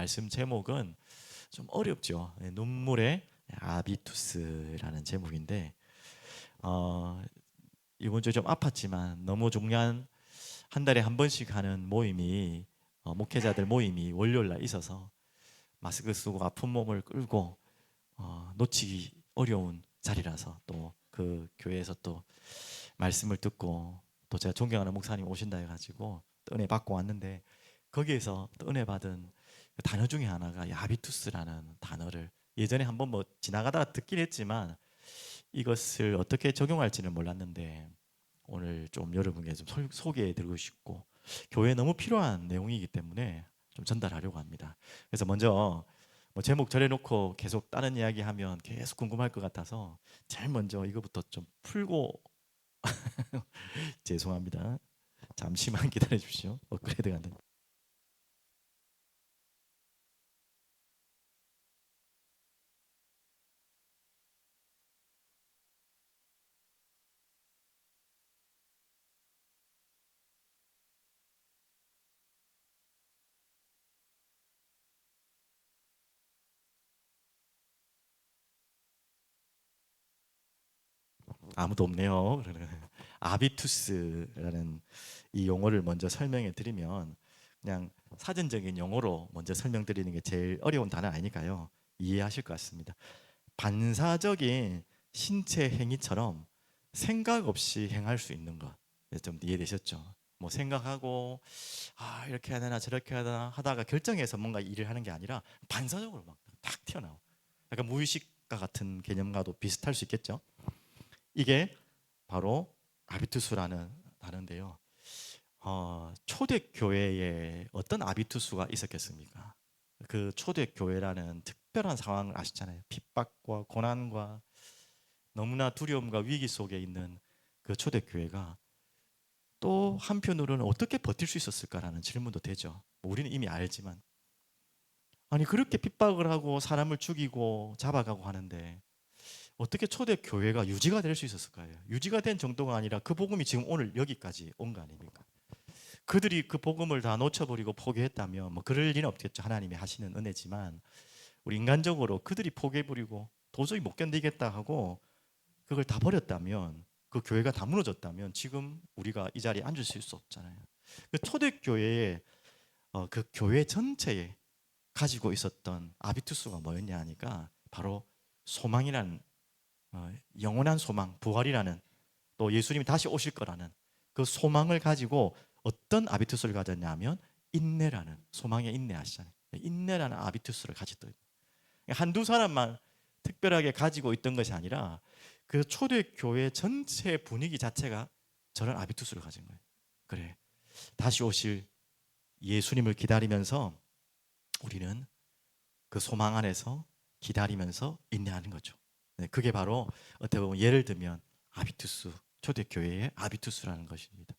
말씀 제목은 좀 어렵죠. 눈물의 아비투스라는 제목인데 이번 주에 좀 아팠지만 너무 중요한 한 달에 한 번씩 하는 모임이 목회자들 모임이 월요일 날 있어서 마스크 쓰고 아픈 몸을 끌고 놓치기 어려운 자리라서 또 그 교회에서 또 말씀을 듣고 또 제가 존경하는 목사님 오신다 해가지고 또 은혜 받고 왔는데 거기에서 또 은혜 받은 그 단어 중에 하나가 야비투스라는 단어를 예전에 한번 뭐 지나가다가 듣긴 했지만 이것을 어떻게 적용할지는 몰랐는데 오늘 좀 여러분께 좀 소개해 드리고 싶고 교회에 너무 필요한 내용이기 때문에 좀 전달하려고 합니다. 그래서 먼저 뭐 제목 정해놓고 계속 다른 이야기 하면 계속 궁금할 것 같아서 제일 먼저 이거부터 좀 풀고 죄송합니다. 잠시만 기다려 주십시오. 업그레이드가 안 돼. 아무도 없네요. 아비투스라는 이 용어를 먼저 설명해 드리면 그냥 사전적인 용어로 먼저 설명드리는 게 제일 어려운 단어 아니니까요. 이해하실 것 같습니다. 반사적인 신체 행위처럼 생각 없이 행할 수 있는 것. 좀 이해되셨죠? 뭐 생각하고 이렇게 해야 되나 저렇게 해야 되나 하다가 결정해서 뭔가 일을 하는 게 아니라 반사적으로 막 탁 튀어나와. 약간 무의식과 같은 개념과도 비슷할 수 있겠죠? 이게 바로 아비투스라는 단어인데요. 초대교회에 어떤 아비투스가 있었겠습니까? 그 초대교회라는 특별한 상황을 아시잖아요. 핍박과 고난과 너무나 두려움과 위기 속에 있는 그 초대교회가 또 한편으로는 어떻게 버틸 수 있었을까라는 질문도 되죠. 뭐 우리는 이미 알지만 아니 그렇게 핍박을 하고 사람을 죽이고 잡아가고 하는데 어떻게 초대교회가 유지가 될 수 있었을까요? 유지가 된 정도가 아니라 그 복음이 지금 오늘 여기까지 온 거 아닙니까? 그들이 그 복음을 다 놓쳐버리고 포기했다면 뭐 그럴 리는 없겠죠. 하나님이 하시는 은혜지만 우리 인간적으로 그들이 포기해버리고 도저히 못 견디겠다 하고 그걸 다 버렸다면 그 교회가 다 무너졌다면 지금 우리가 이 자리에 앉을 수 없잖아요. 그 초대교회의 그 교회 전체에 가지고 있었던 아비투스가 뭐였냐 하니까 바로 소망이라는 영원한 소망, 부활이라는 또 예수님이 다시 오실 거라는 그 소망을 가지고 어떤 아비투스를 가졌냐면 인내라는 소망에 인내하시잖아요. 인내라는 아비투스를 가졌던 한두 사람만 특별하게 가지고 있던 것이 아니라 그 초대교회 전체 분위기 자체가 저런 아비투스를 가진 거예요. 그래, 다시 오실 예수님을 기다리면서 우리는 그 소망 안에서 기다리면서 인내하는 거죠. 네, 그게 바로 어떻게 보면 예를 들면 아비투스, 초대교회의 아비투스라는 것입니다.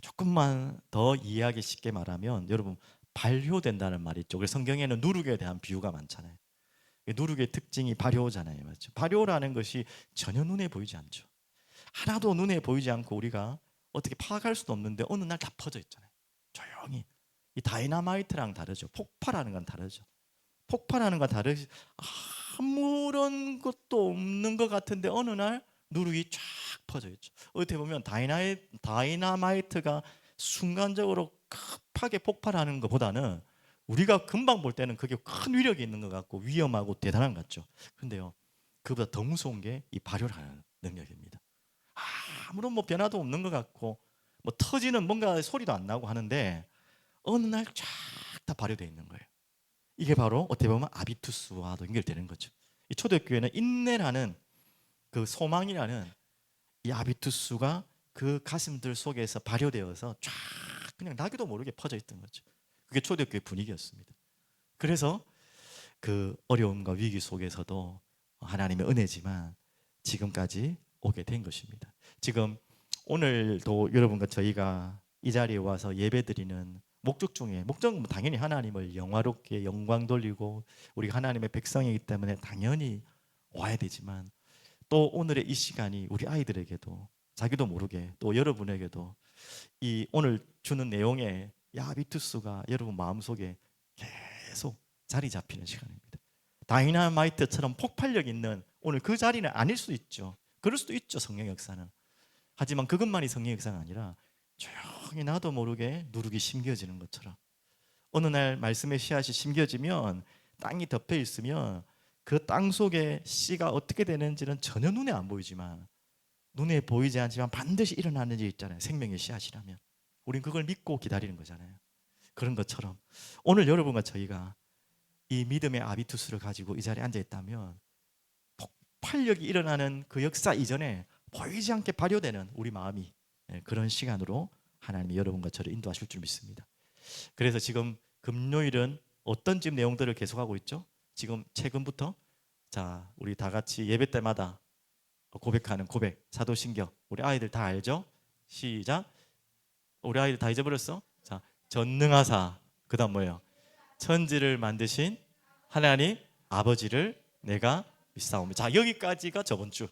조금만 더 이해하기 쉽게 말하면 여러분 발효된다는 말이 있죠. 그래서 성경에는 누룩에 대한 비유가 많잖아요. 누룩의 특징이 발효잖아요. 맞죠? 발효라는 것이 전혀 눈에 보이지 않죠. 하나도 눈에 보이지 않고 우리가 어떻게 파악할 수도 없는데 어느 날 다 퍼져 있잖아요. 조용히. 이 다이나마이트랑 다르죠. 폭발하는 건 다르죠. 폭발하는 건 다르지. 아무런 것도 없는 것 같은데 어느 날 누룩이 쫙 퍼져 있죠. 어떻게 보면 다이나마이트가 순간적으로 급하게 폭발하는 것보다는 우리가 금방 볼 때는 그게 큰 위력이 있는 것 같고 위험하고 대단한 것 같죠. 근데요, 그보다 더 무서운 게 이 발효라는 능력입니다. 아무런 뭐 변화도 없는 것 같고 뭐 터지는 뭔가 소리도 안 나고 하는데 어느 날 쫙 다 발효되어 있는 거예요. 이게 바로 어떻게 보면 아비투스와도 연결되는 거죠. 이 초대교회는 인내라는 그 소망이라는 이 아비투스가 그 가슴들 속에서 발효되어서 쫙 그냥 나기도 모르게 퍼져 있던 거죠. 그게 초대교회 분위기였습니다. 그래서 그 어려움과 위기 속에서도 하나님의 은혜지만 지금까지 오게 된 것입니다. 지금 오늘도 여러분과 저희가 이 자리에 와서 예배드리는 목적 중에 목적은 당연히 하나님을 영화롭게 영광 돌리고 우리가 하나님의 백성이기 때문에 당연히 와야 되지만 또 오늘의 이 시간이 우리 아이들에게도 자기도 모르게 또 여러분에게도 이 오늘 주는 내용의 야비투스가 여러분 마음속에 계속 자리 잡히는 시간입니다. 다이나마이트처럼 폭발력 있는 오늘 그 자리는 아닐 수 있죠. 그럴 수도 있죠, 성령 역사는. 하지만 그것만이 성령 역사가 아니라 조용히 나도 모르게 누룩이 심겨지는 것처럼 어느 날 말씀의 씨앗이 심겨지면 땅이 덮여 있으면 그 땅 속에 씨가 어떻게 되는지는 전혀 눈에 안 보이지만 눈에 보이지 않지만 반드시 일어나는 일 있잖아요. 생명의 씨앗이라면 우린 그걸 믿고 기다리는 거잖아요. 그런 것처럼 오늘 여러분과 저희가 이 믿음의 아비투스를 가지고 이 자리에 앉아 있다면 폭발력이 일어나는 그 역사 이전에 보이지 않게 발효되는 우리 마음이 그런 시간으로 하나님이 여러분과 저를 인도하실 줄 믿습니다. 그래서 지금 금요일은 어떤 지금 내용들을 계속하고 있죠? 지금 최근부터 자 우리 다 같이 예배 때마다 고백하는 고백 사도신경 우리 아이들 다 알죠? 시작. 우리 아이들 다 잊어버렸어? 자 전능하사 그 다음 뭐예요? 천지를 만드신 하나님 아버지를 내가 믿사오며. 자 여기까지가 저번 주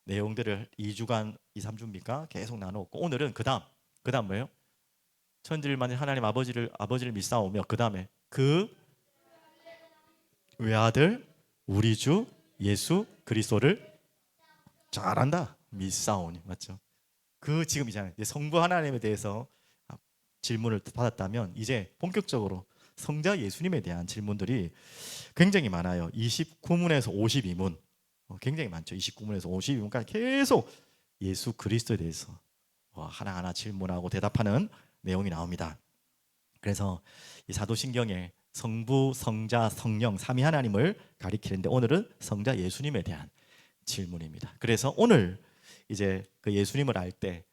내용들을 2주간 2, 3주입니까? 계속 나누었고 오늘은 그 다음 뭐예요? 천지를 만든 하나님 아버지를 믿사오며 그 다음에 그 외아들 우리 주 예수 그리스도를 잘한다 믿사오니 맞죠? 그 지금 이잖아요. 성부 하나님에 대해서 질문을 받았다면 이제 본격적으로 성자 예수님에 대한 질문들이 굉장히 많아요. 29문에서 52문 굉장히 많죠. 29문에서 52문까지 계속 예수 그리스도에 대해서 하나하나 질문하고 대답하는 내용이 나옵니다. 그래서 이 사도신경에 성부, 성자, 성령 삼위 하나님을 가리키는데 오늘은 성자 예수님에 대한 질문입니다. 그래서 오늘 이제 그 예수님을 알 때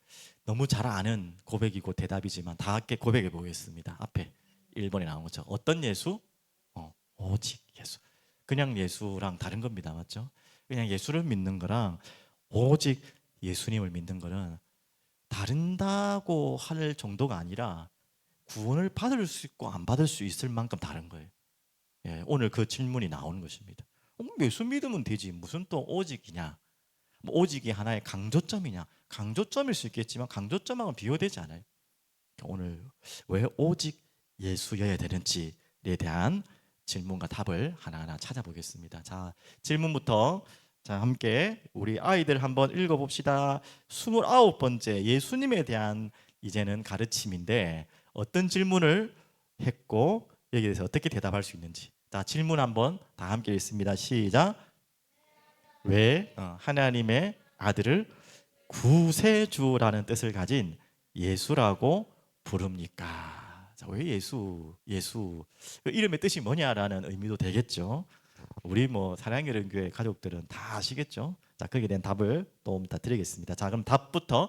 너무 잘 아는 고백이고 대답이지만 다 함께 고백해 보겠습니다. 앞에 1번에 나온 거죠. 어떤 예수? 오직 예수. 그냥 예수랑 다른 겁니다. 맞죠? 그냥 예수를 믿는 거랑 오직 예수님을 믿는 거는 다른다고 할 정도가 아니라 구원을 받을 수 있고 안 받을 수 있을 만큼 다른 거예요. 예, 오늘 그 질문이 나오는 것입니다. 예수 믿으면 되지 무슨 또 오직이냐? 뭐 오직이 하나의 강조점이냐? 강조점일 수 있겠지만 강조점하고는 비교되지 않아요. 오늘 왜 오직 예수여야 되는지에 대한 질문과 답을 하나하나 찾아보겠습니다. 자, 질문부터 자 함께 우리 아이들 한번 읽어봅시다. 29번째 예수님에 대한 이제는 가르침인데 어떤 질문을 했고 여기에 대해서 어떻게 대답할 수 있는지. 자, 질문 한번 다 함께 읽습니다. 시작. 왜 하나님의 아들을 구세주라는 뜻을 가진 예수라고 부릅니까? 자, 왜 예수 그 이름의 뜻이 뭐냐라는 의미도 되겠죠. 우리 뭐 사랑의 교회 가족들은 다 아시겠죠. 자, 거기에 대한 답을 또 다 드리겠습니다. 자, 그럼 답부터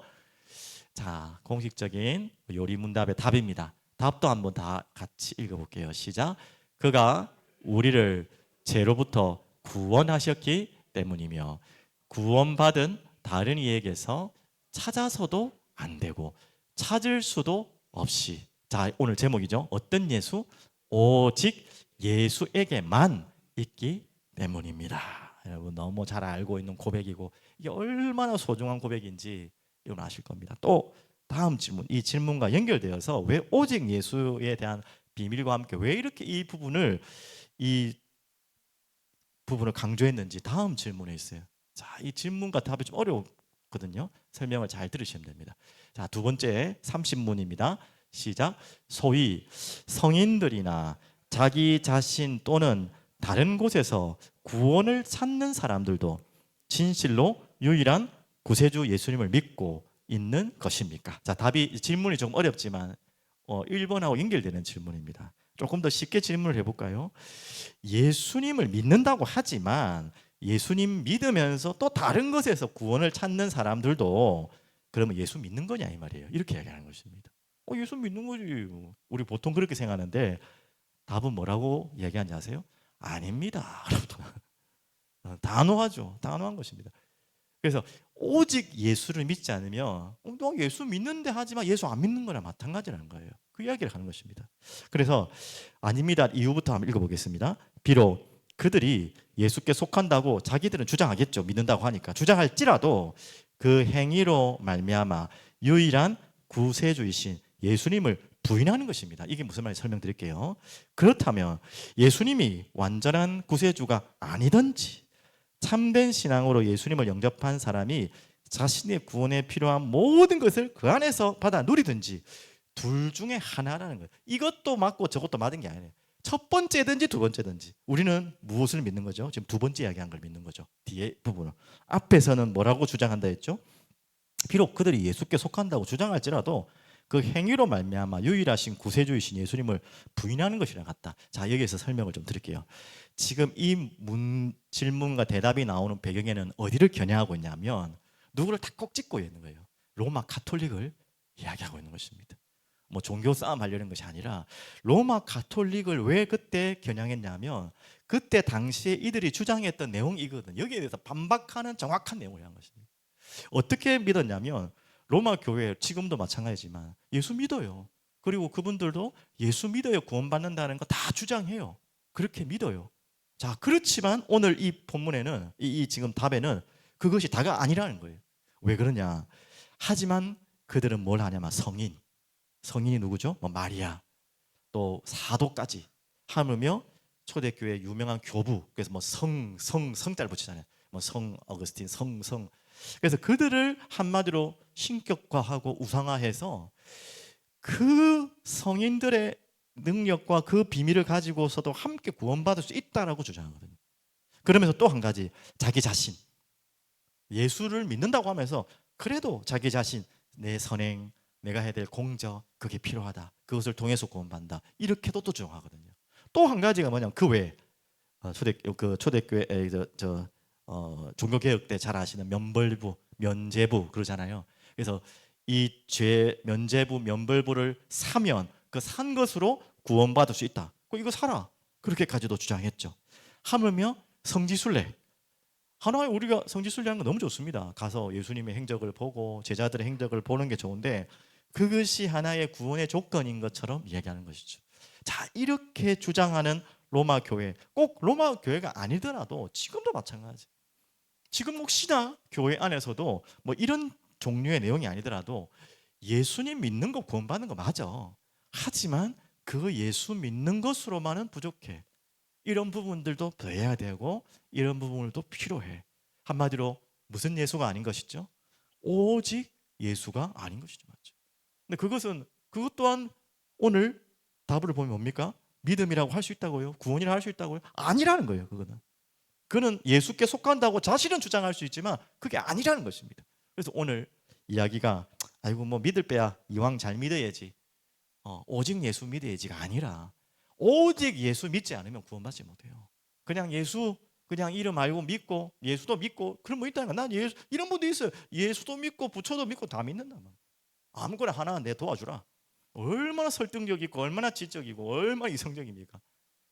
자 공식적인 요리문답의 답입니다. 답도 한번 다 같이 읽어볼게요. 시작. 그가 우리를 죄로부터 구원하셨기 때문이며 구원받은 다른 이에게서 찾아서도 안 되고 찾을 수도 없이. 자, 오늘 제목이죠. 어떤 예수? 오직 예수에게만 있기 때문입니다. 여러분 너무 잘 알고 있는 고백이고 이게 얼마나 소중한 고백인지 여러분 아실 겁니다. 또 다음 질문, 이 질문과 연결되어서 왜 오직 예수에 대한 비밀과 함께 왜 이렇게 이 부분을 강조했는지 다음 질문에 있어요. 자, 이 질문과 답이 좀 어렵거든요. 설명을 잘 들으시면 됩니다. 자, 두 번째 30문입니다. 시작. 소위 성인들이나 자기 자신 또는 다른 곳에서 구원을 찾는 사람들도 진실로 유일한 구세주 예수님을 믿고 있는 것입니까? 자, 답이 질문이 좀 어렵지만 1번하고 연결되는 질문입니다. 조금 더 쉽게 질문을 해볼까요? 예수님을 믿는다고 하지만 예수님 믿으면서 또 다른 것에서 구원을 찾는 사람들도 그러면 예수 믿는 거냐 이 말이에요. 이렇게 이야기하는 것입니다. 예수 믿는 거지. 우리 보통 그렇게 생각하는데 답은 뭐라고 얘기하는지 아세요? 아닙니다. 단호하죠. 단호한 것입니다. 그래서 오직 예수를 믿지 않으면 너 예수 믿는데 하지만 예수 안 믿는 거랑 마찬가지라는 거예요. 그 이야기를 하는 것입니다. 그래서 아닙니다 이후부터 한번 읽어보겠습니다. 비록 그들이 예수께 속한다고 자기들은 주장하겠죠. 믿는다고 하니까 주장할지라도 그 행위로 말미암아 유일한 구세주이신 예수님을 부인하는 것입니다. 이게 무슨 말인지 설명드릴게요. 그렇다면 예수님이 완전한 구세주가 아니든지 참된 신앙으로 예수님을 영접한 사람이 자신의 구원에 필요한 모든 것을 그 안에서 받아 누리든지 둘 중에 하나라는 거예요. 이것도 맞고 저것도 맞은 게 아니에요. 첫 번째든지 두 번째든지 우리는 무엇을 믿는 거죠? 지금 두 번째 이야기한 걸 믿는 거죠. 뒤에 부분은. 앞에서는 뭐라고 주장한다 했죠? 비록 그들이 예수께 속한다고 주장할지라도 그 행위로 말미암아 유일하신 구세주이신 예수님을 부인하는 것이랑 같다. 자, 여기에서 설명을 좀 드릴게요. 지금 이 질문과 대답이 나오는 배경에는 어디를 겨냥하고 있냐면 누구를 다 꼭 찍고 있는 거예요. 로마 가톨릭을 이야기하고 있는 것입니다. 뭐 종교 싸움 하려는 것이 아니라 로마 가톨릭을 왜 그때 겨냥했냐면 그때 당시에 이들이 주장했던 내용이거든. 여기에 대해서 반박하는 정확한 내용을 한 것입니다. 어떻게 믿었냐면 로마 교회 지금도 마찬가지지만 예수 믿어요. 그리고 그분들도 예수 믿어요 구원받는다는 거 다 주장해요. 그렇게 믿어요. 자, 그렇지만 오늘 이 본문에는 이 지금 답에는 그것이 다가 아니라는 거예요. 왜 그러냐? 하지만 그들은 뭘 하냐면 성인이 누구죠? 뭐 마리아, 또 사도까지 하물며 초대교회 유명한 교부, 그래서 뭐 성자를 붙이잖아요. 뭐 성 어거스틴, 성. 그래서 그들을 한마디로 신격화하고 우상화해서 그 성인들의 능력과 그 비밀을 가지고서도 함께 구원받을 수 있다라고 주장하거든요. 그러면서 또 한 가지, 자기 자신, 예수를 믿는다고 하면서 그래도 자기 자신, 내 선행, 내가 해야 될 공적, 그게 필요하다. 그것을 통해서 구원받는다. 이렇게도 또 주장하거든요. 또 한 가지가 뭐냐면 그 외에 초대교회 종교개혁 때 잘 아시는 면죄부 그러잖아요. 그래서 이 죄 면죄부 면벌부를 사면 그 산 것으로 구원받을 수 있다. 이거 사라. 그렇게까지도 주장했죠. 하물며 성지순례. 하나의 우리가 성지순례하는 거 너무 좋습니다. 가서 예수님의 행적을 보고 제자들의 행적을 보는 게 좋은데 그것이 하나의 구원의 조건인 것처럼 이야기하는 것이죠. 자, 이렇게 주장하는 로마 교회, 꼭 로마 교회가 아니더라도 지금도 마찬가지. 지금 혹시나 교회 안에서도 뭐 이런 종류의 내용이 아니더라도 예수님 믿는 거 구원받는 거 맞아. 하지만 그 예수 믿는 것으로만은 부족해. 이런 부분들도 더해야 되고 이런 부분들도 필요해. 한마디로 무슨 예수가 아닌 것이죠? 오직 예수가 아닌 것이죠. 맞죠? 근데 그것 또한 오늘 답을 보면 뭡니까? 믿음이라고 할 수 있다고요? 구원이라고 할 수 있다고요? 아니라는 거예요. 그는 예수께 속한다고 자신은 주장할 수 있지만 그게 아니라는 것입니다. 그래서 오늘 이야기가 아이고 뭐 믿을 빼야 이왕 잘 믿어야지 오직 예수 믿어야지가 아니라 오직 예수 믿지 않으면 구원받지 못해요. 그냥 예수 그냥 이름 알고 믿고 예수도 믿고 그런 분 있다니까. 난 예수 이런 분도 있어요. 예수도 믿고 부처도 믿고 다 믿는다 말. 아무거나 하나 내 도와주라. 얼마나 설득력 있고 얼마나 지적이고 얼마나 이성적입니까?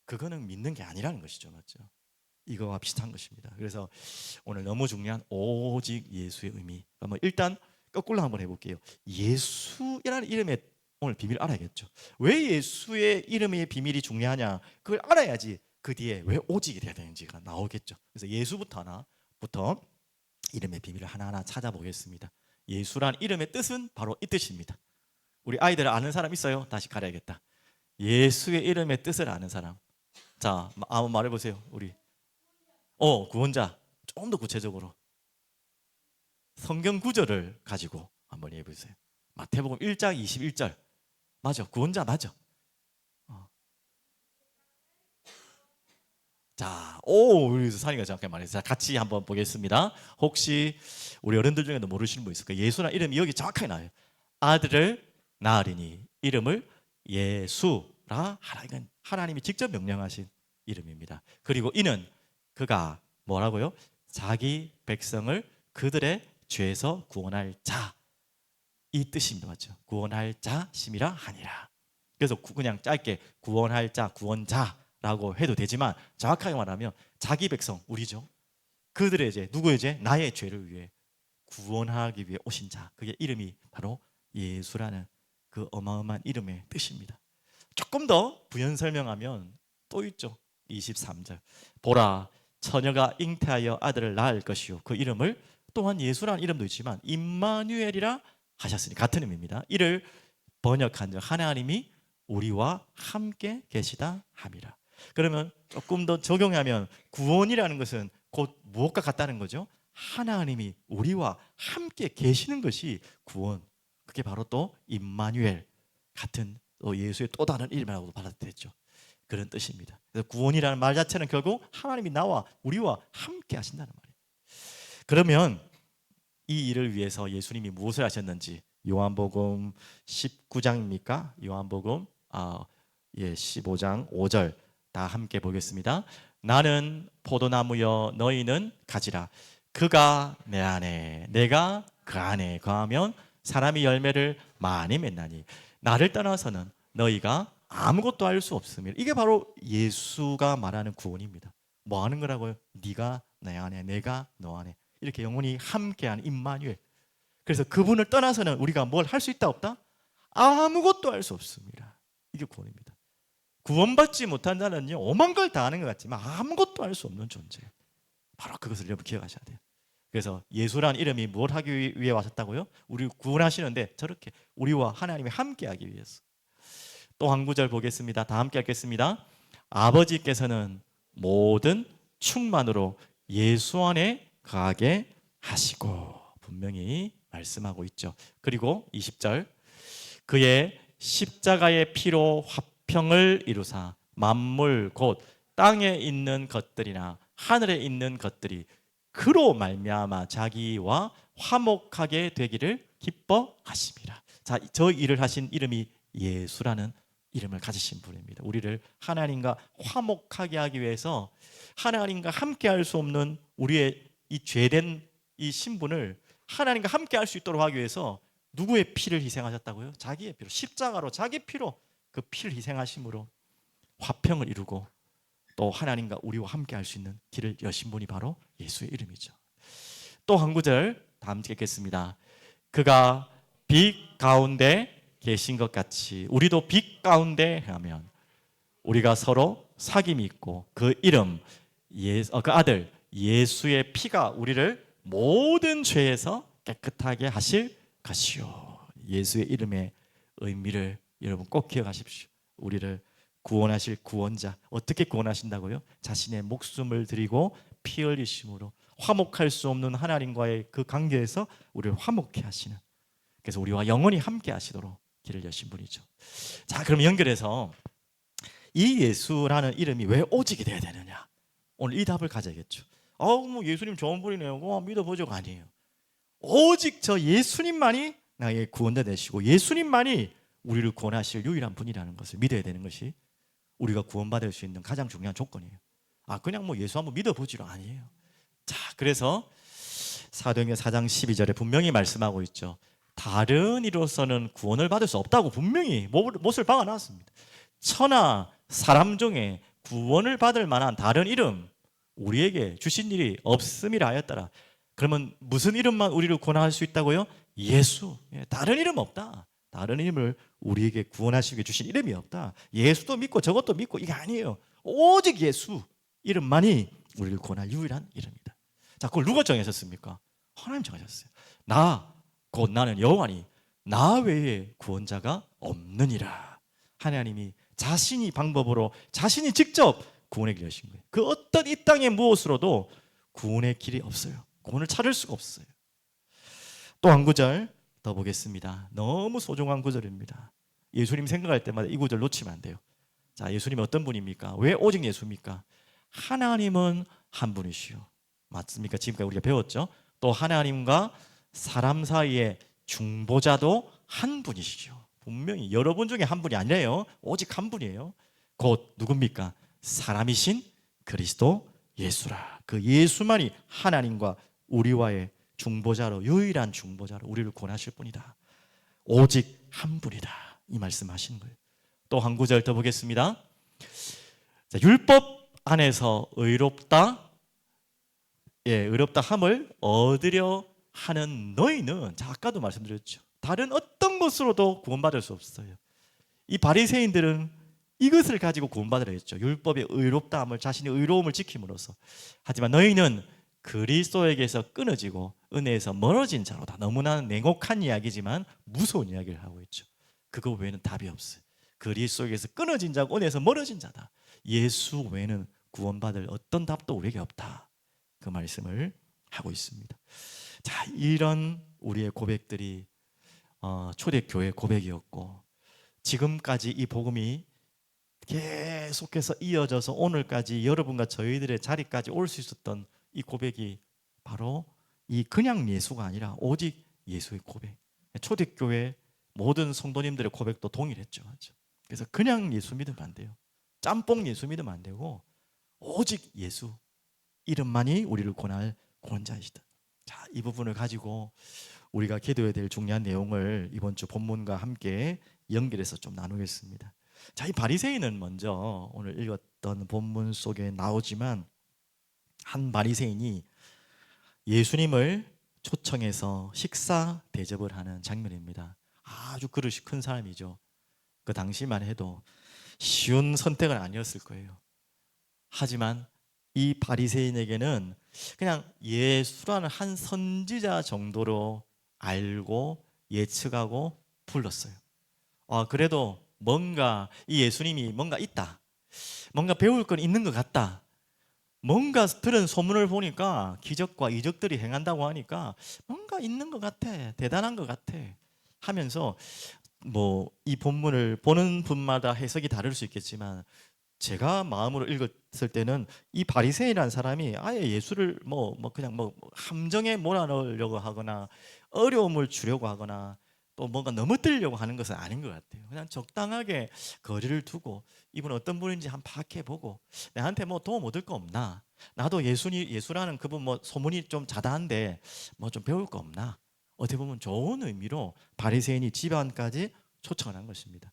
그거는 믿는 게 아니라는 것이죠. 맞죠? 이거와 비슷한 것입니다. 그래서 오늘 너무 중요한 오직 예수의 의미. 뭐 일단 거꾸로 한번 해볼게요. 예수라는 이름의 오늘 비밀 알아야겠죠. 왜 예수의 이름의 비밀이 중요하냐? 그걸 알아야지 그 뒤에 왜 오직이 돼야 되는지가 나오겠죠. 그래서 예수부터 이름의 비밀을 하나하나 찾아보겠습니다. 예수란 이름의 뜻은 바로 이 뜻입니다. 우리 아이들 아는 사람 있어요? 다시 가려야겠다. 예수의 이름의 뜻을 아는 사람. 자, 한번 말해보세요. 우리 구원자. 좀 더 구체적으로 성경 구절을 가지고 한번 해보세요. 마태복음 1장 21절. 맞아, 구원자 맞아. 자, 우리 산이가 정확하게 말했어요. 자, 같이 한번 보겠습니다. 혹시 우리 어른들 중에도 모르시는 분 있을까요? 예수란 이름이 여기 정확하게 나와요. 아들을 낳으리니 이름을 예수라 하라. 이건 하나님이 직접 명령하신 이름입니다. 그리고 이는 그가 뭐라고요? 자기 백성을 그들의 죄에서 구원할 자. 이 뜻입니다. 맞죠? 구원할 자심이라 하니라. 그래서 그냥 짧게 구원할 자, 구원자라고 해도 되지만 정확하게 말하면 자기 백성, 우리죠. 그들의 죄, 누구의 죄? 나의 죄를 위해 구원하기 위해 오신 자. 그게 이름이 바로 예수라는 그 어마어마한 이름의 뜻입니다. 조금 더 부연 설명하면 또 있죠. 23절. 보라, 처녀가 잉태하여 아들을 낳을 것이요. 그 이름을 또한 예수라는 이름도 있지만 임마누엘이라 하셨으니 같은 의미입니다. 이를 번역한 적 하나님이 우리와 함께 계시다 함이라. 그러면 조금 더 적용하면 구원이라는 것은 곧 무엇과 같다는 거죠? 하나님이 우리와 함께 계시는 것이 구원. 그게 바로 또 임마누엘 같은 또 예수의 또 다른 이름이라고도 받아들였죠. 그런 뜻입니다. 그래서 구원이라는 말 자체는 결국 하나님이 나와 우리와 함께 하신다는 말이에요. 그러면 이 일을 위해서 예수님이 무엇을 하셨는지 요한복음 19장입니까? 요한복음 15장 5절 다 함께 보겠습니다. 나는 포도나무여 너희는 가지라. 그가 내 안에 내가 그 안에 거하면 사람이 열매를 많이 맺나니 나를 떠나서는 너희가 아무것도 할 수 없습니다. 이게 바로 예수가 말하는 구원입니다. 뭐 하는 거라고요? 네가 내 안에 내가 너 안에 이렇게 영원히 함께하는 임마누엘. 그래서 그분을 떠나서는 우리가 뭘 할 수 있다 없다? 아무것도 할 수 없습니다. 이게 구원입니다. 구원받지 못한 자는요 오만 걸 다 하는 것 같지만 아무것도 할 수 없는 존재예요. 바로 그것을 여러분 기억하셔야 돼요. 그래서 예수라는 이름이 뭘 하기 위해 왔었다고요? 우리 구원하시는데 저렇게 우리와 하나님이 함께하기 위해서. 또 한 구절 보겠습니다. 다 함께 읽겠습니다. 아버지께서는 모든 충만으로 예수 안에 거하게 하시고 분명히 말씀하고 있죠. 그리고 20절 그의 십자가의 피로 화평을 이루사 만물 곧 땅에 있는 것들이나 하늘에 있는 것들이 그로 말미암아 자기와 화목하게 되기를 기뻐하심이라. 자, 저 일을 하신 이름이 예수라는 이름을 가지신 분입니다. 우리를 하나님과 화목하게 하기 위해서 하나님과 함께 할 수 없는 우리의 이 죄된 이 신분을 하나님과 함께 할 수 있도록 하기 위해서 누구의 피를 희생하셨다고요? 자기의 피로, 십자가로 자기 피로 그 피를 희생하심으로 화평을 이루고 또 하나님과 우리와 함께 할 수 있는 길을 여신 분이 바로 예수의 이름이죠. 또 한 구절 다음 주에 읽겠습니다. 그가 빛 가운데 계신 것 같이 우리도 빛 가운데 하면 우리가 서로 사귐이 있고 그 이름 그 아들 예수의 피가 우리를 모든 죄에서 깨끗하게 하실 것이요. 예수의 이름의 의미를 여러분 꼭 기억하십시오. 우리를 구원하실 구원자. 어떻게 구원하신다고요? 자신의 목숨을 드리고 피 흘리심으로 화목할 수 없는 하나님과의 그 관계에서 우리를 화목케 하시는, 그래서 우리와 영원히 함께 하시도록 길을 여신 분이죠. 자, 그럼 연결해서 이 예수라는 이름이 왜 오직이 돼야 되느냐, 오늘 이 답을 가져야겠죠. 뭐 예수님 좋은 분이네요, 믿어보죠가 아니에요. 오직 저 예수님만이 나의 구원자 되시고 예수님만이 우리를 구원하실 유일한 분이라는 것을 믿어야 되는 것이 우리가 구원받을 수 있는 가장 중요한 조건이에요. 그냥 뭐 예수 한번 믿어보지로 아니에요. 자, 그래서 사도행전 4장 12절에 분명히 말씀하고 있죠. 다른 이로서는 구원을 받을 수 없다고 분명히 못을 박아놨습니다. 천하 사람 중에 구원을 받을 만한 다른 이름 우리에게 주신 일이 없음이라 하였더라. 그러면 무슨 이름만 우리를 구원할 수 있다고요? 예수. 다른 이름 없다. 다른 이름을 우리에게 구원하시기 주신 이름이 없다. 예수도 믿고 저것도 믿고 이게 아니에요. 오직 예수 이름만이 우리를 구원할 유일한 이름이다. 자, 그걸 누가 정하셨습니까? 하나님 정하셨어요. 곧 나는 여호와니 나 외에 구원자가 없느니라. 하나님이 자신이 방법으로 자신이 직접 구원의 길을 여신 거예요. 그 어떤 이 땅의 무엇으로도 구원의 길이 없어요. 구원을 찾을 수가 없어요. 또 한 구절 더 보겠습니다. 너무 소중한 구절입니다. 예수님 생각할 때마다 이 구절 놓치면 안 돼요. 자, 예수님이 어떤 분입니까? 왜 오직 예수입니까? 하나님은 한 분이시오. 맞습니까? 지금까지 우리가 배웠죠. 또 하나님과 사람 사이의 중보자도 한 분이시죠. 분명히 여러분 중에 한 분이 아니래요. 오직 한 분이에요. 곧 누굽니까? 사람이신 그리스도 예수라. 그 예수만이 하나님과 우리와의 중보자로, 유일한 중보자로 우리를 구원하실 분이다. 오직 한 분이다. 이 말씀하시는 거예요. 또 한 구절 더 보겠습니다. 자, 율법 안에서 의롭다 함을 얻으려 하는 너희는, 자, 아까도 말씀드렸죠. 다른 어떤 것으로도 구원받을 수 없어요. 이 바리새인들은 이것을 가지고 구원받으려 했죠. 율법의 의롭다함을, 자신의 의로움을 지킴으로써. 하지만 너희는 그리스도에게서 끊어지고 은혜에서 멀어진 자로다. 너무나 냉혹한 이야기지만 무서운 이야기를 하고 있죠. 그거 외에는 답이 없어요. 그리스도에게서 끊어진 자고 은혜에서 멀어진 자다. 예수 외에는 구원받을 어떤 답도 우리에게 없다. 그 말씀을 하고 있습니다. 자, 이런 우리의 고백들이 초대교회 고백이었고, 지금까지 이 복음이 계속해서 이어져서 오늘까지 여러분과 저희들의 자리까지 올 수 있었던 이 고백이 바로 이 그냥 예수가 아니라 오직 예수의 고백. 초대교회 모든 성도님들의 고백도 동일했죠. 그래서 그냥 예수 믿으면 안 돼요. 짬뽕 예수 믿으면 안 되고 오직 예수 이름만이 우리를 구원할 구원자이시다. 자, 이 부분을 가지고 우리가 기도해야 될 중요한 내용을 이번 주 본문과 함께 연결해서 좀 나누겠습니다. 자, 이 바리새인은 먼저 오늘 읽었던 본문 속에 나오지만, 한 바리새인이 예수님을 초청해서 식사 대접을 하는 장면입니다. 아주 그릇이 큰 사람이죠. 그 당시만 해도 쉬운 선택은 아니었을 거예요. 하지만 이 바리새인에게는 그냥 예수라는 한 선지자 정도로 알고 예측하고 불렀어요. 그래도 뭔가 이 예수님이 뭔가 있다, 뭔가 배울 건 있는 것 같다, 뭔가 들은 소문을 보니까 기적과 이적들이 행한다고 하니까 뭔가 있는 것 같아, 대단한 것 같아 하면서, 뭐 이 본문을 보는 분마다 해석이 다를 수 있겠지만 제가 마음으로 읽었을 때는 이 바리새인이라는 사람이 아예 예수를 그냥 함정에 몰아넣으려고 하거나 어려움을 주려고 하거나 또 뭔가 넘어뜨리려고 하는 것은 아닌 것 같아요. 그냥 적당하게 거리를 두고 이분은 어떤 분인지 한번 파악해보고, 내한테 뭐 도움 얻을 거 없나, 나도 예수라는 그분 뭐 소문이 좀 자다한데 뭐 좀 배울 거 없나, 어떻게 보면 좋은 의미로 바리새인이 집안까지 초청을 한 것입니다.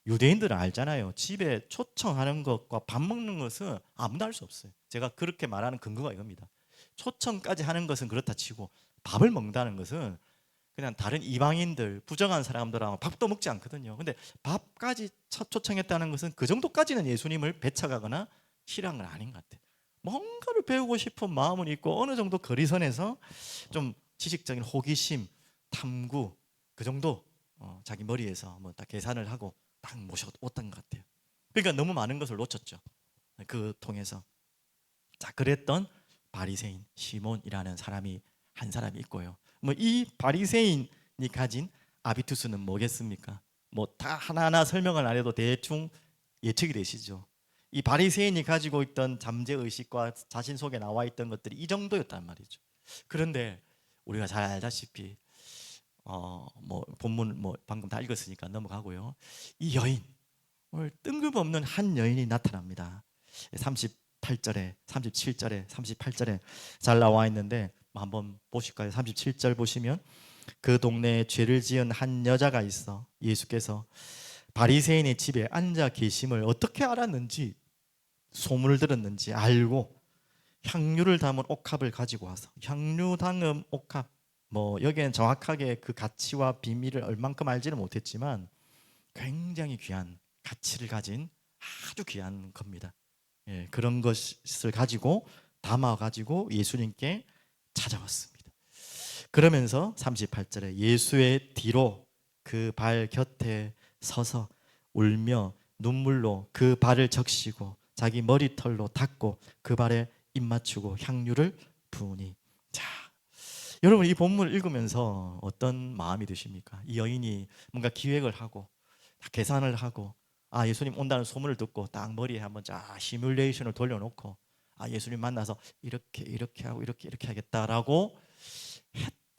유대인들은 알잖아요. 집에 초청하는 것과 밥 먹는 것은 아무도 할 수 없어요. 제가 그렇게 말하는 근거가 이겁니다. 초청까지 하는 것은 그렇다 치고 밥을 먹는다는 것은 그냥 다른 이방인들, 부정한 사람들하고 밥도 먹지 않거든요. 근데 밥까지 초청했다는 것은 그 정도까지는 예수님을 배척하거나 싫어한 건 아닌 것 같아요. 뭔가를 배우고 싶은 마음은 있고 어느 정도 거리선에서 좀 지식적인 호기심, 탐구 그 정도 자기 머리에서 뭐 다 계산을 하고 딱 모셔왔던 것 같아요. 그러니까 너무 많은 것을 놓쳤죠. 그 통해서. 자, 그랬던 바리새인 시몬이라는 사람이 한 사람이 있고요. 뭐 이 바리새인이 가진 아비투스는 뭐겠습니까? 뭐 다 하나하나 설명을 안 해도 대충 예측이 되시죠. 이 바리새인이 가지고 있던 잠재 의식과 자신 속에 나와 있던 것들이 이 정도였단 말이죠. 그런데 우리가 잘 알다시피 뭐 본문 뭐 방금 다 읽었으니까 넘어가고요. 이 여인, 오늘 뜬금없는 한 여인이 나타납니다. 38절에 37절에 38절에 잘 나와 있는데 한번 보실까요? 37절 보시면 그 동네에 죄를 지은 한 여자가 있어 예수께서 바리새인의 집에 앉아 계심을 어떻게 알았는지, 소문을 들었는지 알고 향유를 담은 옥합을 가지고 와서, 향유 담은 옥합, 뭐 여기에는 정확하게 그 가치와 비밀을 얼만큼 알지는 못했지만 굉장히 귀한 가치를 가진 아주 귀한 겁니다. 예, 그런 것을 가지고 담아 가지고 예수님께 찾아왔습니다. 그러면서 38절에 예수의 뒤로 그 발 곁에 서서 울며 눈물로 그 발을 적시고 자기 머리털로 닦고 그 발에 입 맞추고 향유를 부으니. 자, 여러분 이 본문을 읽으면서 어떤 마음이 드십니까? 이 여인이 뭔가 기획을 하고 다 계산을 하고 예수님 온다는 소문을 듣고 딱 머리에 한번 쫙 시뮬레이션을 돌려놓고 예수님 만나서 이렇게 하고 이렇게 하겠다라고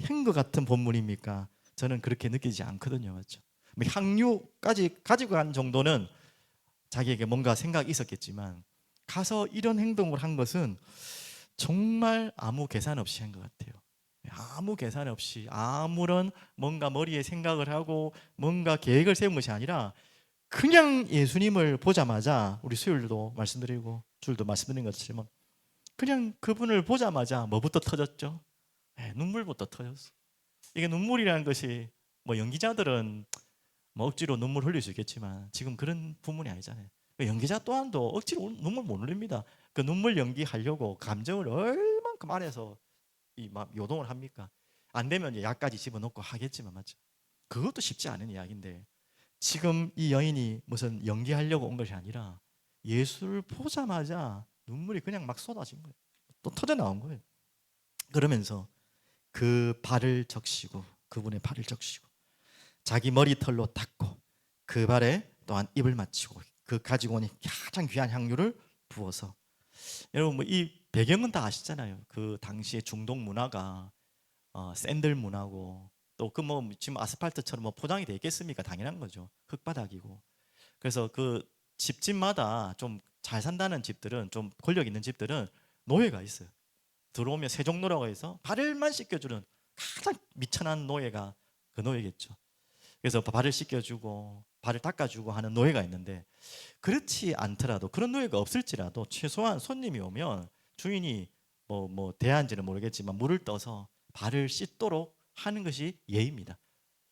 한 것 같은 본문입니까? 저는 그렇게 느끼지 않거든요. 맞죠? 향유까지 가지고 간 정도는 자기에게 뭔가 생각이 있었겠지만 가서 이런 행동을 한 것은 정말 아무 계산 없이 한 것 같아요. 아무 계산 없이 아무런 뭔가 머리에 생각을 하고 뭔가 계획을 세운 것이 아니라 그냥 예수님을 보자마자, 우리 수요일도 말씀드리고 주일도 말씀드린 것처럼 그냥 그분을 보자마자 뭐부터 터졌죠? 눈물부터 터졌어. 이게 눈물이라는 것이 뭐 연기자들은 뭐 억지로 눈물 흘릴 수 있겠지만 지금 그런 부분이 아니잖아요. 연기자 또한도 억지로 눈물 못 흘립니다. 그 눈물 연기하려고 감정을 얼만큼 안에서 막 요동을 합니까? 안 되면 약까지 집어넣고 하겠지만, 맞죠? 그것도 쉽지 않은 이야기인데 지금 이 여인이 무슨 연기하려고 온 것이 아니라 예수를 보자마자 눈물이 그냥 막 쏟아진 거예요. 또 터져 나온 거예요. 그러면서 그 발을 적시고, 그분의 발을 적시고 자기 머리털로 닦고 그 발에 또한 입을 맞추고 그 가지고 온 가장 귀한 향유를 부어서, 여러분 뭐 이 배경은 다 아시잖아요. 그 당시의 중동 문화가 샌들 문화고, 또 그 뭐 지금 아스팔트처럼 뭐 포장이 돼 있겠습니까? 당연한 거죠. 흙바닥이고. 그래서 그 집집마다 좀 잘 산다는 집들은, 좀 권력 있는 집들은 노예가 있어요. 들어오면 세종노라고 해서 발을만 씻겨주는 가장 미천한 노예가 그 노예겠죠. 그래서 발을 씻겨주고 발을 닦아주고 하는 노예가 있는데, 그렇지 않더라도, 그런 노예가 없을지라도 최소한 손님이 오면 주인이 뭐 대한지는 모르겠지만 물을 떠서 발을 씻도록 하는 것이 예입니다.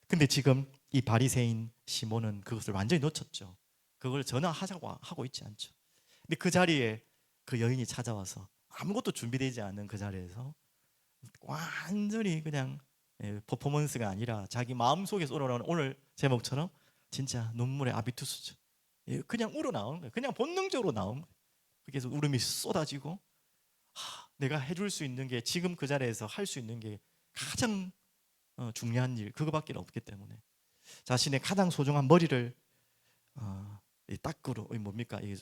근데 지금 이 바리새인 시몬은 그것을 완전히 놓쳤죠. 그걸 전혀 하자고 하고 있지 않죠. 근데 그 자리에 그 여인이 찾아와서 아무것도 준비되지 않은 그 자리에서 완전히 그냥 퍼포먼스가 아니라 자기 마음속에서 우러나오는, 오늘 제목처럼 진짜 눈물의 아비투스죠. 그냥 우러나오는 거예요. 그냥 본능적으로 나온 거예요. 그래서 울음이 쏟아지고, 내가 해줄 수 있는 게, 지금 그 자리에서 할 수 있는 게 가장 중요한 일 그거밖에 없기 때문에 자신의 가장 소중한 머리를 이 닦으로, 뭡니까, 이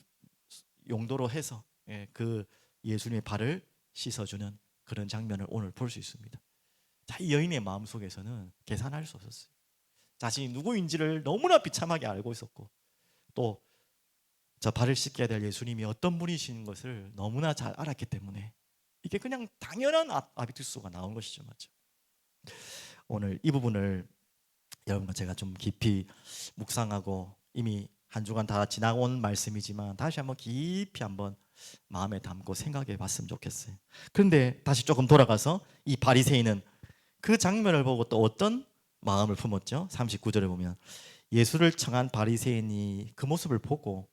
용도로 해서 그 예수님의 발을 씻어주는 그런 장면을 오늘 볼 수 있습니다. 자, 이 여인의 마음속에서는 계산할 수 없었어요. 자신이 누구인지를 너무나 비참하게 알고 있었고, 또 저 발을 씻겨야 될 예수님이 어떤 분이신 것을 너무나 잘 알았기 때문에 이게 그냥 당연한 아비투스가 나온 것이죠. 맞죠? 오늘 이 부분을 여러분과 제가 좀 깊이 묵상하고, 이미 한 주간 다 지나온 말씀이지만 다시 한번 깊이 한번 마음에 담고 생각해 봤으면 좋겠어요. 그런데 다시 조금 돌아가서 이 바리새인은 그 장면을 보고 또 어떤 마음을 품었죠? 39절에 보면 예수를 청한 바리새인이 그 모습을 보고,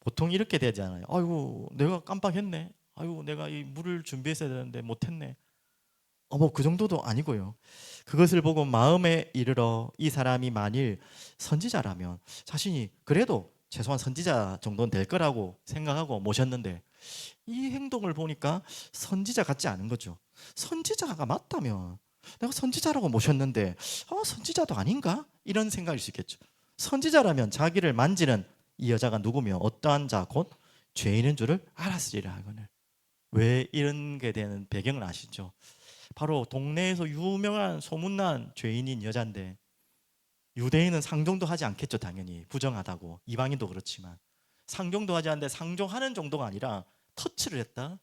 보통 이렇게 되지 않아요? 아이고 내가 깜빡했네, 아이고 내가 이 물을 준비했어야 되는데 못했네, 뭐 그 정도도 아니고요. 그것을 보고 마음에 이르러 이 사람이 만일 선지자라면 자신이 그래도 최소한 선지자 정도는 될 거라고 생각하고 모셨는데, 이 행동을 보니까 선지자 같지 않은 거죠. 선지자가 맞다면 내가 선지자라고 모셨는데 선지자도 아닌가? 이런 생각일 수 있겠죠. 선지자라면 자기를 만지는 이 여자가 누구며 어떠한 자 곧 죄인인 줄을 알았으리라 하거늘. 왜 이런 게 되는 배경을 아시죠? 바로 동네에서 유명한 소문난 죄인인 여잔데, 유대인은 상종도 하지 않겠죠. 당연히 부정하다고. 이방인도 그렇지만 상종도 하지 않는데, 상종하는 정도가 아니라 터치를 했다.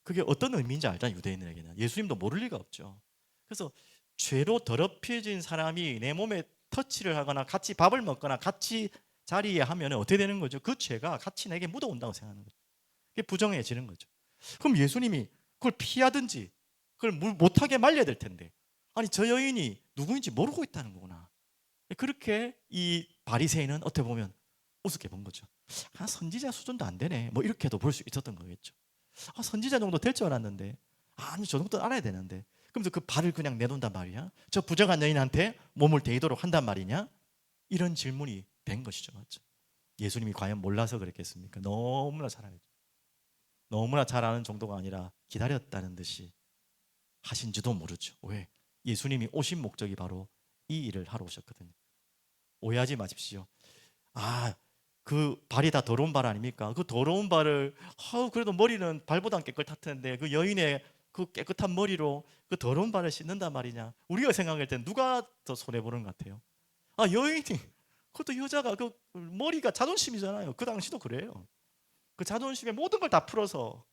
그게 어떤 의미인지 알잖아요. 유대인에게는 예수님도 모를 리가 없죠. 그래서 죄로 더럽혀진 사람이 내 몸에 터치를 하거나 같이 밥을 먹거나 같이 자리에 하면 어떻게 되는 거죠? 그 죄가 같이 내게 묻어온다고 생각하는 거죠. 그게 부정해지는 거죠. 그럼 예수님이 그걸 피하든지 그걸 못하게 말려야 될 텐데, 아니 저 여인이 누구인지 모르고 있다는 거구나. 그렇게 이 바리새인은 어떻게 보면 우습게 본 거죠. 선지자 수준도 안 되네, 뭐 이렇게도 볼 수 있었던 거겠죠. 선지자 정도 될 줄 알았는데, 아니 저 정도 알아야 되는데, 그러면서 그 발을 그냥 내놓는단 말이야? 저 부정한 여인한테 몸을 대이도록 한단 말이냐? 이런 질문이 된 것이죠. 맞죠? 예수님이 과연 몰라서 그랬겠습니까? 너무나 잘 알죠. 너무나 잘 아는 정도가 아니라 기다렸다는 듯이 하신지도 모르죠. 왜? 예수님이 오신 목적이 바로 이 일을 하러 오셨거든요. 오해하지 마십시오. 그 발이 다 더러운 발 아닙니까? 그 더러운 발을, 그래도 머리는 발보다 깨끗할 텐데 그 여인의 그 깨끗한 머리로 그 더러운 발을 씻는단 말이냐? 우리가 생각할 땐 누가 더 손해보는 것 같아요? 여인이, 그것도 여자가 그 머리가 자존심이잖아요. 그 당시도 그래요. 그 자존심에 모든 걸 다 풀어서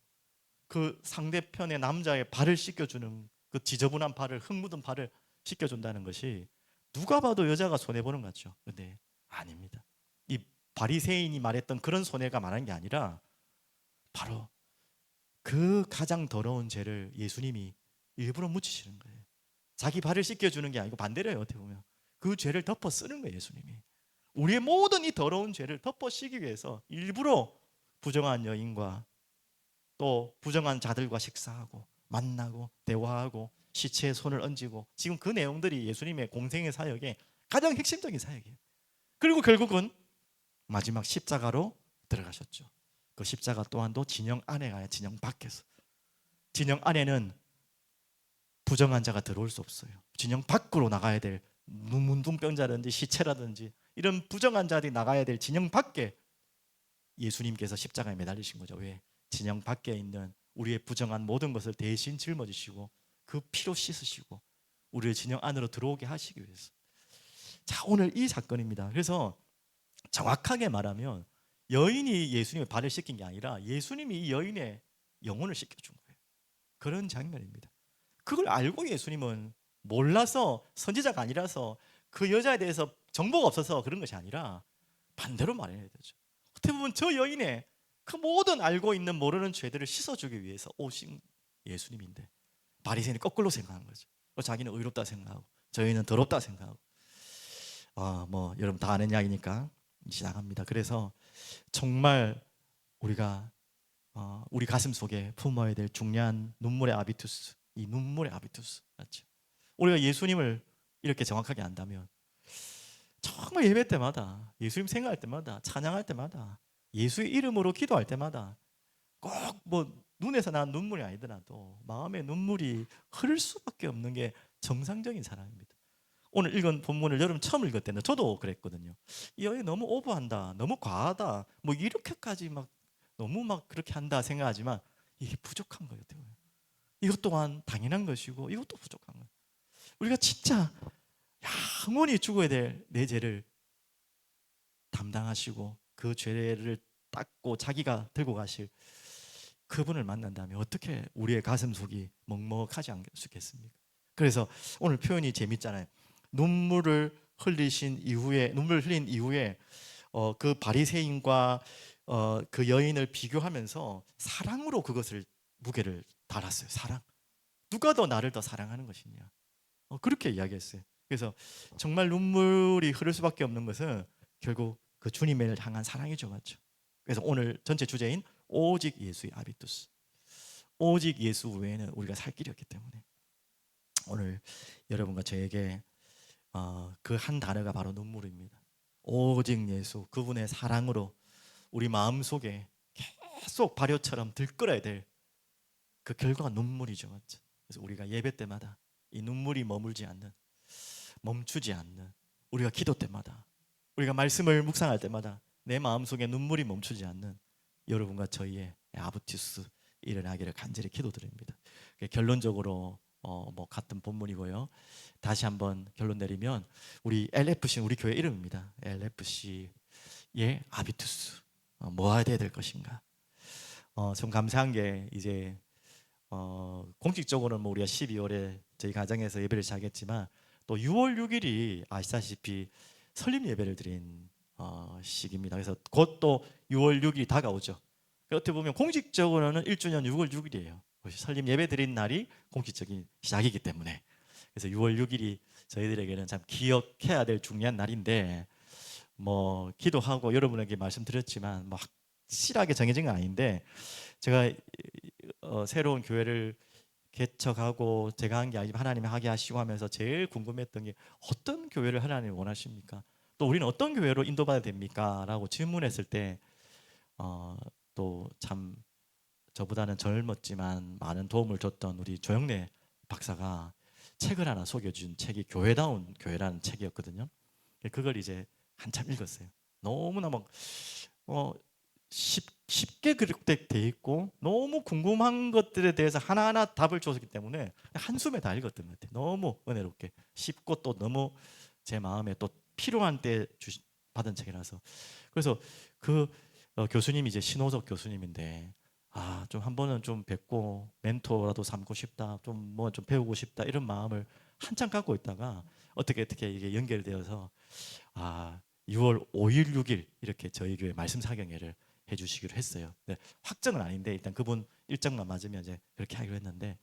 그 상대편의 남자의 발을 씻겨주는, 그 지저분한 발을, 흙 묻은 발을 씻겨준다는 것이 누가 봐도 여자가 손해보는 것 같죠. 근데 아닙니다. 이 바리새인이 말했던 그런 손해가 말한 게 아니라, 바로 그 가장 더러운 죄를 예수님이 일부러 묻히시는 거예요. 자기 발을 씻겨주는 게 아니고 반대로요. 어떻게 보면 그 죄를 덮어 쓰는 거예요. 예수님이 우리의 모든 이 더러운 죄를 덮어 씌기 위해서 일부러 부정한 여인과 또 부정한 자들과 식사하고 만나고 대화하고 시체에 손을 얹고, 지금 그 내용들이 예수님의 공생의 사역의 가장 핵심적인 사역이에요. 그리고 결국은 마지막 십자가로 들어가셨죠. 그 십자가 또한도 진영 안에 가야 진영 밖에서. 진영 안에는 부정한 자가 들어올 수 없어요. 진영 밖으로 나가야 될 문둥병자라든지 시체라든지 이런 부정한 자들이 나가야 될 진영 밖에 예수님께서 십자가에 매달리신 거죠. 왜? 진영 밖에 있는 우리의 부정한 모든 것을 대신 짊어지시고 그 피로 씻으시고 우리를 진영 안으로 들어오게 하시기 위해서. 자, 오늘 이 사건입니다. 그래서 정확하게 말하면 여인이 예수님의 발을 씻긴 게 아니라 예수님이 이 여인의 영혼을 씻겨준 거예요. 그런 장면입니다. 그걸 알고 예수님은 몰라서, 선지자가 아니라서, 그 여자에 대해서 정보가 없어서 그런 것이 아니라 반대로 말해야 되죠. 어떻게 보면 저 여인의 그 모든 알고 있는 모르는 죄들을 씻어주기 위해서 오신 예수님인데 바리새인이 거꾸로 생각한 거죠. 자기는 의롭다 생각하고 저 여인은 더럽다 생각하고. 뭐 여러분 다 아는 이야기니까 시작합니다. 그래서 정말 우리가 우리 가슴 속에 품어야 될 중요한 눈물의 아비투스, 이 눈물의 아비투스 맞죠? 우리가 예수님을 이렇게 정확하게 안다면 정말 예배 때마다, 예수님 생각할 때마다, 찬양할 때마다, 예수의 이름으로 기도할 때마다 꼭 뭐 눈에서 나는 눈물이 아니더라도 마음의 눈물이 흐를 수밖에 없는 게 정상적인 사람입니다. 오늘 읽은 본문을 여러분 처음 읽을 때는 저도 그랬거든요. 이 여기 너무 오버한다, 너무 과하다, 뭐 이렇게까지 막 너무 막 그렇게 한다 생각하지만 이게 부족한 거예요. 이것 또한 당연한 것이고 이것도 부족한 거예요. 우리가 진짜 영원히 죽어야 될 내 죄를 담당하시고 그 죄를 닦고 자기가 들고 가실 그분을 만난다면 어떻게 우리의 가슴 속이 먹먹하지 않겠습니까? 그래서 오늘 표현이 재밌잖아요. 눈물을 흘리신 이후에, 눈물 흘린 이후에 그 바리새인과 그 여인을 비교하면서 사랑으로 그것을 무게를 달았어요. 사랑. 누가 더 나를 더 사랑하는 것이냐. 그렇게 이야기했어요. 그래서 정말 눈물이 흐를 수밖에 없는 것은 결국 그 주님을 향한 사랑이죠, 맞죠? 그래서 오늘 전체 주제인 오직 예수의 아비투스. 오직 예수 외에는 우리가 살 길이 없기 때문에 오늘 여러분과 저에게 그 한 단어가 바로 눈물입니다. 오직 예수, 그분의 사랑으로 우리 마음속에 계속 발효처럼 들끓어야 될 그 결과가 눈물이죠, 맞죠? 그래서 우리가 예배 때마다 이 눈물이 머물지 않는, 멈추지 않는, 우리가 기도 때마다, 우리가 말씀을 묵상할 때마다 내 마음속에 눈물이 멈추지 않는 여러분과 저희의 아부티스 일어나기를 간절히 기도드립니다. 결론적으로 뭐 같은 본문이고요. 다시 한번 결론 내리면 우리 LFC는 우리 교회 이름입니다. LFC의 아비투스 뭐 해야 될 것인가? 좀 감사한 게 이제 공식적으로는 뭐 우리가 12월에 저희 가정에서 예배를 시작했지만 또 6월 6일이 아시다시피 설립 예배를 드린 시기입니다. 그래서 곧 또 6월 6일이 다가오죠. 어떻게 보면 공식적으로는 1주년 6월 6일이에요. 설립 예배 드린 날이 공식적인 시작이기 때문에 그래서 6월 6일이 저희들에게는 참 기억해야 될 중요한 날인데 뭐 기도하고 여러분에게 말씀드렸지만 뭐 확실하게 정해진 건 아닌데 제가 새로운 교회를 개척하고 제가 한 게 아니지만 하나님이 하게 하시고 하면서 제일 궁금했던 게 어떤 교회를 하나님이 원하십니까? 또 우리는 어떤 교회로 인도받아야 됩니까? 라고 질문했을 때 또 참 저보다는 젊었지만 많은 도움을 줬던 우리 조영래 박사가 책을 하나 속여준 책이 교회다운 교회라는 책이었거든요. 그걸 이제 한참 읽었어요. 너무나 막 쉽게 그렇게 돼 있고 너무 궁금한 것들에 대해서 하나하나 답을 줬기 때문에 한숨에 다 읽었던 것 같아요. 너무 은혜롭게 쉽고 또 너무 제 마음에 또 필요한 때 받은 책이라서. 그래서 그 교수님이 이제 신호석 교수님인데 좀 한 번은 좀 뵙고 멘토라도 삼고 싶다, 좀 뭐 좀 배우고 싶다 이런 마음을 한참 갖고 있다가 어떻게 이게 연결되어서 6월 5일 6일 이렇게 저희 교회 말씀 사경회를 해주시기로 했어요. 네, 확정은 아닌데 일단 그분 일정만 맞으면 이제 그렇게 하기로 했는데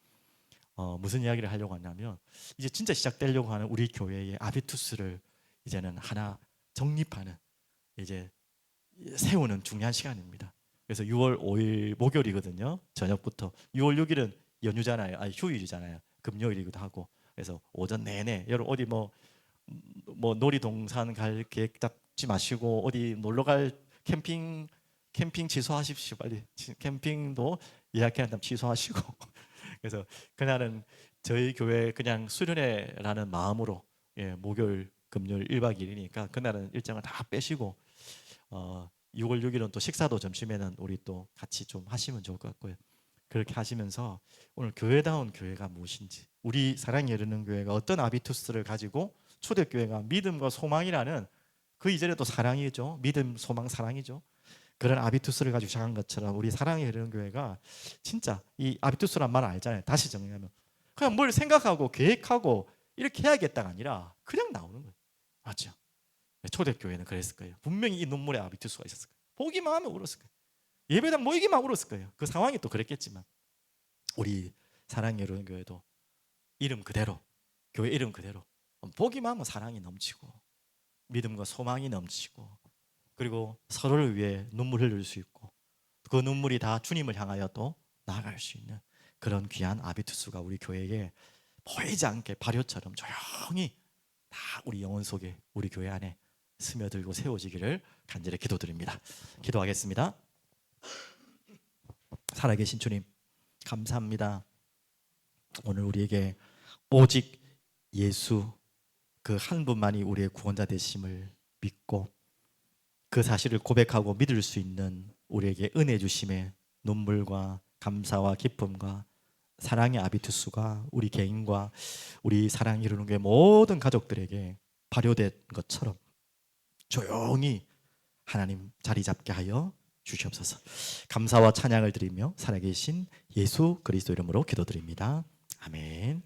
무슨 이야기를 하려고 하냐면 이제 진짜 시작되려고 하는 우리 교회의 아비투스를 이제는 하나 정립하는 이제 세우는 중요한 시간입니다. 그래서 6월 5일 목요일이거든요. 저녁부터 6월 6일은 연휴잖아요. 휴일이잖아요. 금요일이기도 하고. 그래서 오전 내내 여러분 어디 뭐 놀이동산 갈 계획 딱 굽지 마시고 어디 놀러 갈 캠핑 취소하십시오. 빨리 캠핑도 예약해야 한다면 취소하시고 그래서 그날은 저희 교회 그냥 수련회라는 마음으로 목요일 금요일 1박 2일이니까 그날은 일정을 다 빼시고 6월 6일은 또 식사도 점심에는 우리 또 같이 좀 하시면 좋을 것 같고요. 그렇게 하시면서 오늘 교회다운 교회가 무엇인지, 우리 사랑이 이르는 교회가 어떤 아비투스를 가지고, 초대교회가 믿음과 소망이라는, 그 이전에도 사랑이죠. 믿음, 소망, 사랑이죠. 그런 아비투스를 가지고 시작한 것처럼 우리 사랑이 이르는 교회가 진짜 이 아비투스란 말 알잖아요. 다시 정리하면 그냥 뭘 생각하고 계획하고 이렇게 해야겠다가 아니라 그냥 나오는 거예요. 맞죠? 초대교회는 그랬을 거예요. 분명히 이 눈물에 아비투스가 있었을 거예요. 보기만 하면 울었을 거예요. 예배당 모이기만 울었을 거예요. 그 상황이 또 그랬겠지만 우리 사랑이 이루는 교회도 이름 그대로, 교회 이름 그대로 보기만 하면 사랑이 넘치고 믿음과 소망이 넘치고, 그리고 서로를 위해 눈물 흘릴 수 있고 그 눈물이 다 주님을 향하여 또 나아갈 수 있는 그런 귀한 아비투스가 우리 교회에 보이지 않게 발효처럼 조용히 다 우리 영혼 속에, 우리 교회 안에 스며들고 세워지기를 간절히 기도드립니다. 기도하겠습니다. 살아계신 주님, 감사합니다. 오늘 우리에게 오직 예수 그 한 분만이 우리의 구원자 되심을 믿고 그 사실을 고백하고 믿을 수 있는 우리에게 은혜 주심에 눈물과 감사와 기쁨과 사랑의 아비투스가 우리 개인과 우리 사랑 이루는 게 모든 가족들에게 발효된 것처럼 조용히 하나님 자리 잡게 하여 주시옵소서. 감사와 찬양을 드리며 살아계신 예수 그리스도 이름으로 기도드립니다. 아멘.